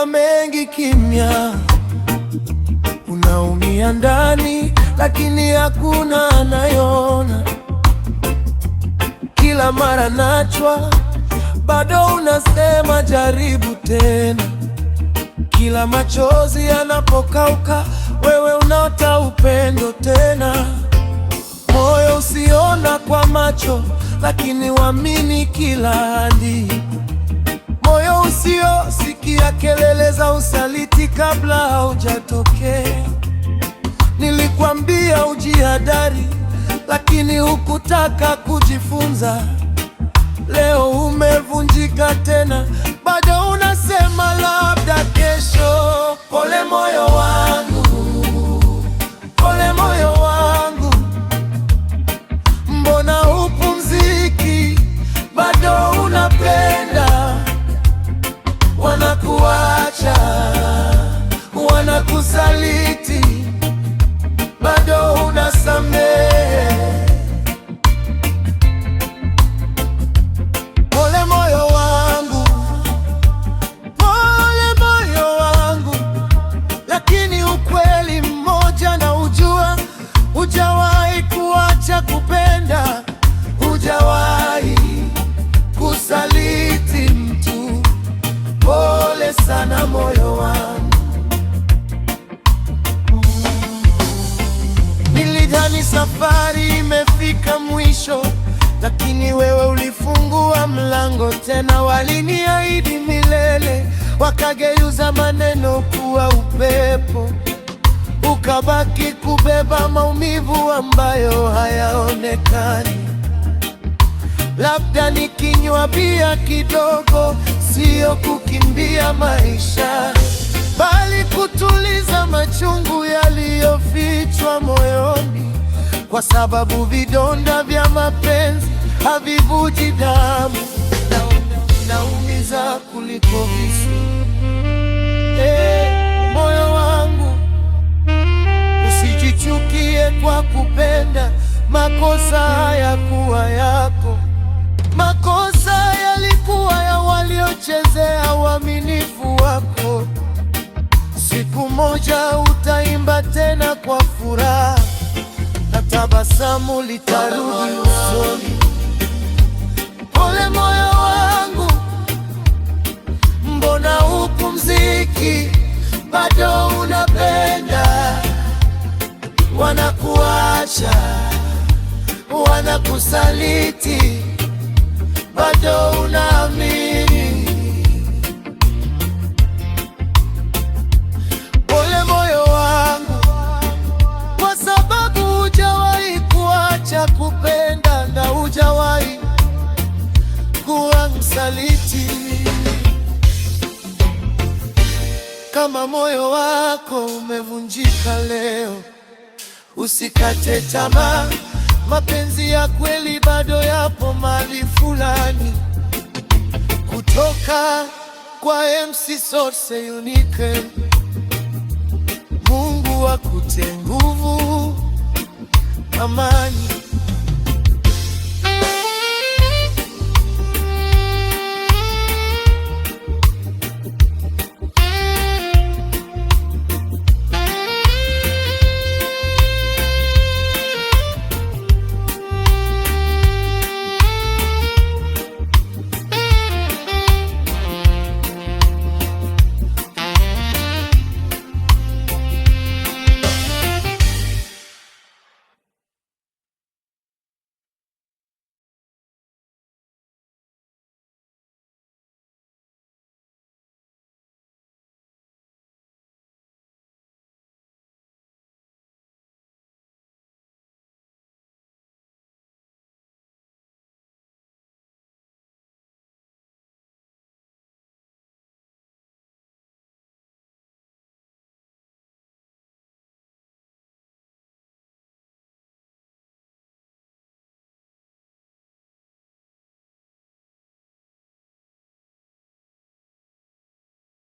umebeba mengi kimya, unaumia ndani lakini hakuna anayeona. Kila mara nachwa, bado unasema jaribu tena. Kila machozi yanapokauka, wewe unaota upendo tena. Moyo usiona kwa macho, lakini uamini kila ahadi. Moyo usiosikia kelele za usaliti kabla haujatokea. Nilikwambia ujihadhari, lakini hukutaka kujifunza. Leo umevunjika tena, bado unasema labda kesho. Pole moyo wangu, pole moyo wangu, mbona hupumziki? Bado unapenda. Wanakuacha, wanakusaliti, bado unasamehe. Pole moyo wangu, pole moyo wangu, lakini ukweli mmoja na ujua, hujawahi kuacha kupenda, hujawahi kusaliti mtu. Pole sana moyo wangu. Nilidhani safari imefika mwisho, lakini wewe ulifungua mlango tena. Waliniahidi milele, wakageuza maneno kuwa upepo. Ukabaki kubeba maumivu ambayo hayaonekani. Labda nikinywa bia kidogo, sio kukimbia maisha, bali kutuliza machungu yaliyofichwa moyoni. Kwa sababu vidonda vya mapenzi havivuji damu, naumiza kuliko visu. Moyo wangu, usijichukie kwa kupenda. Makosa hayakuwa yako, makosa yalikuwa ya waliochezea uaminifu wako. Siku moja utaimba tena kwa furaha, na tabasamu litarudi usoni. Pole moyo wangu, mbona hupumziki? Bado unapenda. Wanakuacha, wanakusaliti, bado unaamini. Pole moyo wangu, kwa sababu hujawahi kuacha kupenda na hujawahi kuwa msaliti. Kama moyo wako umevunjika leo, usikate tamaa. Mapenzi ya kweli bado yapo mahali fulani. Kutoka kwa MC Source Unique. Mungu akute nguvu, amani.